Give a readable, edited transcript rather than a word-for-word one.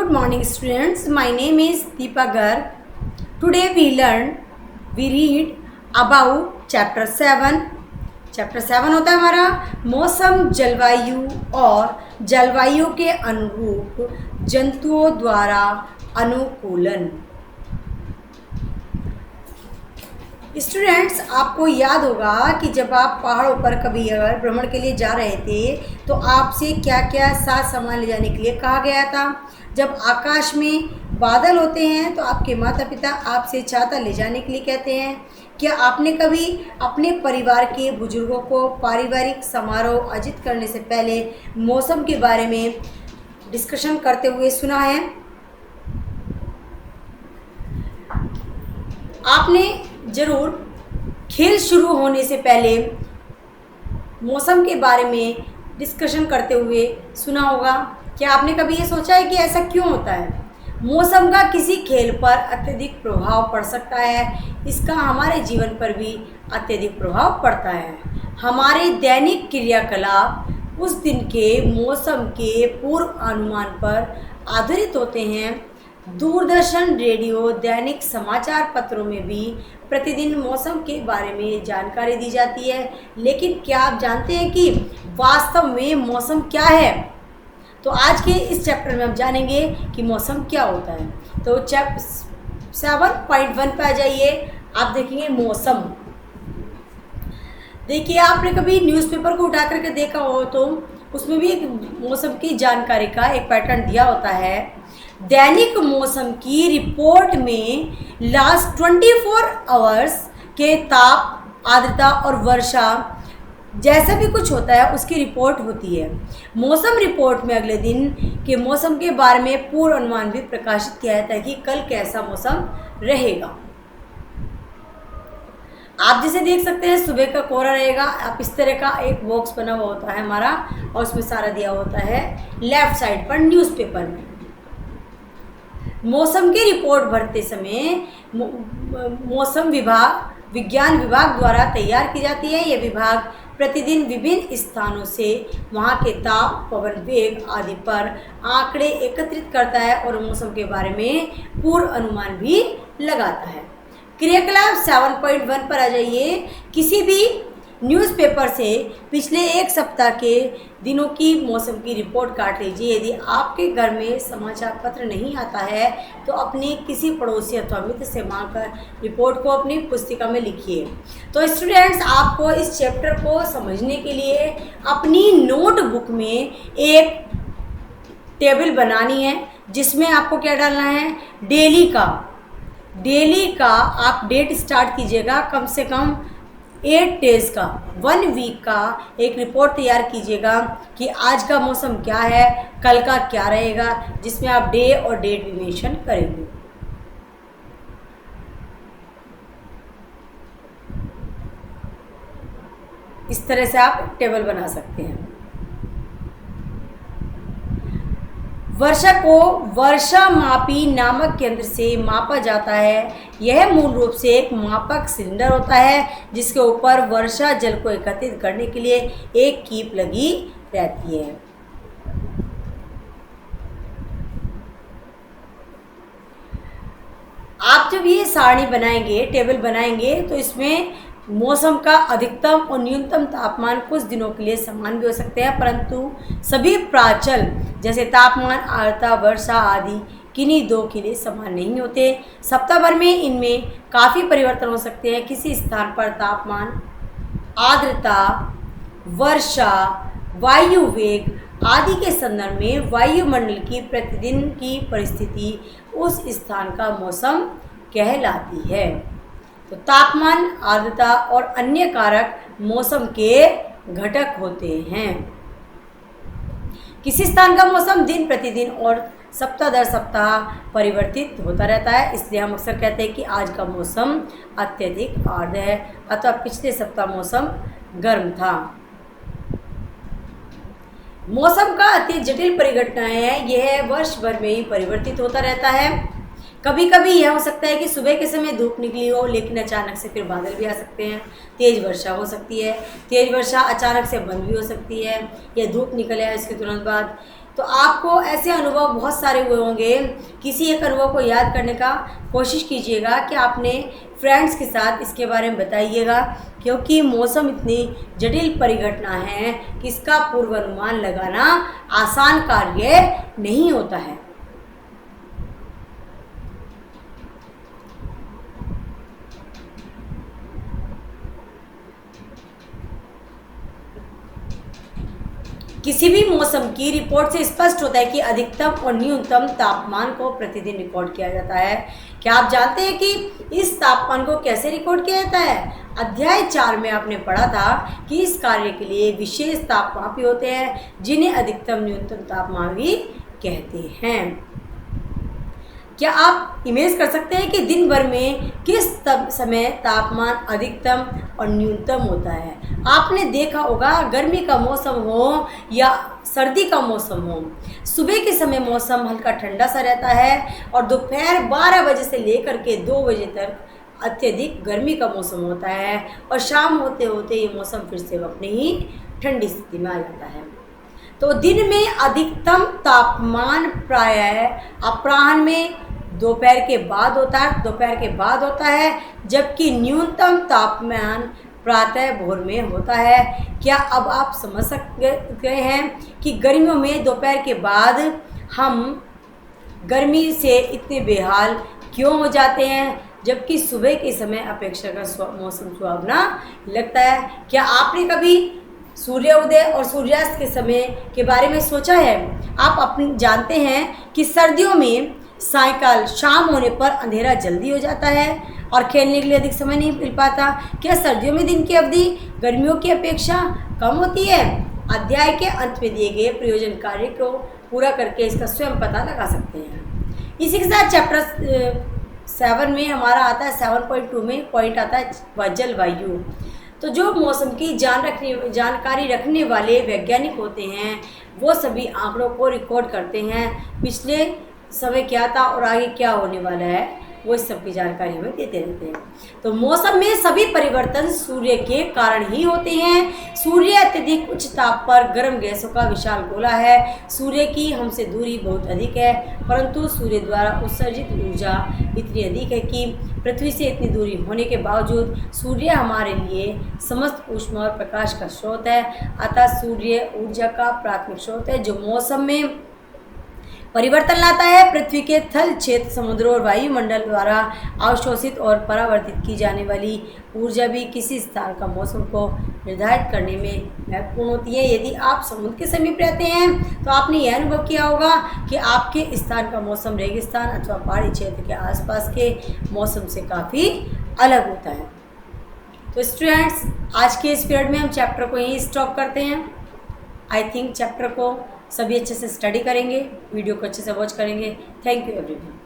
Good morning students, my name is Deepa Garg. Today we read about chapter 7. Chapter 7 होता है हमारा मौसम, जलवायु और जलवायु के अनुरूप जंतुओं द्वारा अनुकूलन। स्टूडेंट्स, आपको याद होगा कि जब आप पहाड़ों पर कभी अगर भ्रमण के लिए जा रहे थे तो आपसे क्या क्या साथ सामान ले जाने के लिए कहा गया था। जब आकाश में बादल होते हैं तो आपके माता पिता आपसे छाता ले जाने के लिए कहते हैं। क्या आपने कभी अपने परिवार के बुजुर्गों को पारिवारिक समारोह आयोजित करने से पहले मौसम के बारे में डिस्कशन करते हुए सुना है? आपने ज़रूर खेल शुरू होने से पहले मौसम के बारे में डिस्कशन करते हुए सुना होगा। क्या आपने कभी ये सोचा है कि ऐसा क्यों होता है? मौसम का किसी खेल पर अत्यधिक प्रभाव पड़ सकता है, इसका हमारे जीवन पर भी अत्यधिक प्रभाव पड़ता है। हमारे दैनिक क्रियाकलाप उस दिन के मौसम के पूर्व अनुमान पर आधारित होते हैं। दूरदर्शन, रेडियो, दैनिक समाचार पत्रों में भी प्रतिदिन मौसम के बारे में जानकारी दी जाती है, लेकिन क्या आप जानते हैं कि वास्तव में मौसम क्या है? तो आज के इस चैप्टर में हम जानेंगे कि मौसम क्या होता है। तो चैप्टर 7.1 पे आ जाइए। आप देखेंगे मौसम। देखिए, आपने कभी न्यूज़पेपर को उठा करके देखा हो तो उसमें भी एक मौसम की जानकारी का एक पैटर्न दिया होता है। दैनिक मौसम की रिपोर्ट में लास्ट 24 आवर्स के ताप, आर्द्रता और वर्षा जैसा भी कुछ होता है उसकी रिपोर्ट होती है। मौसम रिपोर्ट में अगले दिन के मौसम के बारे में पूर्व अनुमान भी प्रकाशित किया जाता है कि कल कैसा मौसम रहेगा। आप जिसे देख सकते हैं, सुबह का कोहरा रहेगा। आप इस तरह का एक बॉक्स बना हुआ होता है हमारा और उसमें सारा दिया होता है लेफ्ट साइड पर न्यूज़पेपर में। मौसम की रिपोर्ट भरते समय मौसम विज्ञान विभाग द्वारा तैयार की जाती है। यह विभाग प्रतिदिन विभिन्न स्थानों से वहां के ताप, पवन वेग आदि पर आंकड़े एकत्रित करता है और मौसम के बारे में पूर्व अनुमान भी लगाता है। क्रियाकलाप 7.1 पर आ जाइए। किसी भी न्यूज़पेपर से पिछले एक सप्ताह के दिनों की मौसम की रिपोर्ट काट लीजिए। यदि आपके घर में समाचार पत्र नहीं आता है तो अपने किसी पड़ोसी अथवा मित्र से मांगकर रिपोर्ट को अपनी पुस्तिका में लिखिए। तो स्टूडेंट्स, आपको इस चैप्टर को समझने के लिए अपनी नोटबुक में एक टेबल बनानी है जिसमें आपको क्या डालना है, डेली का आप डेट स्टार्ट कीजिएगा। कम से कम 8 डेज़ का, 1 वीक का एक रिपोर्ट तैयार कीजिएगा कि आज का मौसम क्या है, कल का क्या रहेगा, जिसमें आप डे और डेट भी मेंशन करेंगे। इस तरह से आप टेबल बना सकते हैं। वर्षा को वर्षामापी नामक यंत्र से मापा जाता है। यह मूल रूप से एक मापक सिलेंडर होता है जिसके ऊपर वर्षा जल को एकत्रित करने के लिए एक कीप लगी रहती है। आप जब ये सारणी बनाएंगे, टेबल बनाएंगे, तो इसमें मौसम का अधिकतम और न्यूनतम तापमान कुछ दिनों के लिए समान भी हो सकते हैं, परंतु सभी प्राचल जैसे तापमान, आर्द्रता, वर्षा आदि किन्हीं दो के लिए समान नहीं होते। सप्ताह भर में इनमें काफ़ी परिवर्तन हो सकते हैं। किसी स्थान पर तापमान, आर्द्रता, वर्षा, वायु वेग आदि के संदर्भ में वायुमंडल की प्रतिदिन की परिस्थिति उस स्थान का मौसम कहलाती है। तो तापमान, आर्द्रता और अन्य कारक मौसम के घटक होते हैं। किसी स्थान का मौसम दिन प्रतिदिन और सप्ताह दर सप्ताह परिवर्तित होता रहता है, इसलिए हम अक्सर कहते हैं कि आज का मौसम अत्यधिक आर्द्र है अथवा पिछले सप्ताह मौसम गर्म था। मौसम का अति जटिल परिघटना है, यह वर्ष भर में ही परिवर्तित होता रहता है। कभी कभी यह हो सकता है कि सुबह के समय धूप निकली हो, लेकिन अचानक से फिर बादल भी आ सकते हैं, तेज़ वर्षा हो सकती है, तेज़ वर्षा अचानक से बंद भी हो सकती है, या धूप निकल आए इसके तुरंत बाद। तो आपको ऐसे अनुभव बहुत सारे हुए होंगे। किसी एक अनुभव को याद करने का कोशिश कीजिएगा कि आपने फ्रेंड्स के साथ इसके बारे में बताइएगा, क्योंकि मौसम इतनी जटिल परिघटना है कि इसका पूर्वानुमान लगाना आसान कार्य नहीं होता है। किसी भी मौसम की रिपोर्ट से स्पष्ट होता है कि अधिकतम और न्यूनतम तापमान को प्रतिदिन रिकॉर्ड किया जाता है। क्या आप जानते हैं कि इस तापमान को कैसे रिकॉर्ड किया जाता है? अध्याय 4 में आपने पढ़ा था कि इस कार्य के लिए विशेष तापमापी होते हैं, जिन्हें अधिकतम न्यूनतम तापमान भी कहते हैं। क्या आप इमेज कर सकते हैं कि दिन भर में किस समय तापमान अधिकतम और न्यूनतम होता है? आपने देखा होगा, गर्मी का मौसम हो या सर्दी का मौसम हो, सुबह के समय मौसम हल्का ठंडा सा रहता है और दोपहर 12 बजे से लेकर के 2 बजे तक अत्यधिक गर्मी का मौसम होता है, और शाम होते होते ये मौसम फिर से अपनी ही ठंडी स्थिति में आ जाता है। तो दिन में अधिकतम तापमान प्रायः अपराह्न में दोपहर के बाद होता है, जबकि न्यूनतम तापमान प्रातः भोर में होता है। क्या अब आप समझ गए हैं कि गर्मियों में दोपहर के बाद हम गर्मी से इतने बेहाल क्यों हो जाते हैं, जबकि सुबह के समय अपेक्षाकृत मौसम सुहावना लगता है? क्या आपने कभी सूर्योदय और सूर्यास्त के समय के बारे में सोचा है? आप अपनी जानते हैं कि सर्दियों में सायंकाल शाम होने पर अंधेरा जल्दी हो जाता है और खेलने के लिए अधिक समय नहीं मिल पाता। क्या सर्दियों में दिन की अवधि गर्मियों की अपेक्षा कम होती है? अध्याय के अंत में दिए गए प्रयोजन कार्य को पूरा करके इसका स्वयं पता लगा सकते हैं। इसी के साथ चैप्टर 7 में हमारा आता है 7.2 में पॉइंट आता है जलवायु। तो जो मौसम की जानकारी रखने वाले वैज्ञानिक होते हैं, वो सभी आंकड़ों को रिकॉर्ड करते हैं। पिछले समय क्या था और आगे क्या होने वाला है, वो इस सब की जानकारी हमें देते रहते हैं। तो मौसम में सभी परिवर्तन सूर्य के कारण ही होते हैं। सूर्य अत्यधिक उच्च ताप पर गर्म गैसों का विशाल गोला है। सूर्य की हमसे दूरी बहुत अधिक है, परंतु सूर्य द्वारा उत्सर्जित ऊर्जा इतनी अधिक है कि पृथ्वी से इतनी दूरी होने के बावजूद सूर्य हमारे लिए समस्त ऊष्मा और प्रकाश का स्रोत है। अतः सूर्य ऊर्जा का प्राथमिक स्रोत है जो मौसम में परिवर्तन लाता है। पृथ्वी के थल क्षेत्र, समुद्रों और वायुमंडल द्वारा अवशोषित और परावर्तित की जाने वाली ऊर्जा भी किसी स्थान का मौसम को निर्धारित करने में महत्वपूर्ण होती है। यदि आप समुद्र के समीप रहते हैं तो आपने यह अनुभव किया होगा कि आपके स्थान का मौसम रेगिस्तान अथवा पहाड़ी क्षेत्र के आसपास के मौसम से काफ़ी अलग होता है। तो स्टूडेंट्स, आज के इस पीरियड में हम चैप्टर को यहीं स्टॉप करते हैं। आई थिंक चैप्टर को सभी अच्छे से स्टडी करेंगे, वीडियो को अच्छे से वॉच करेंगे। Thank you everyone.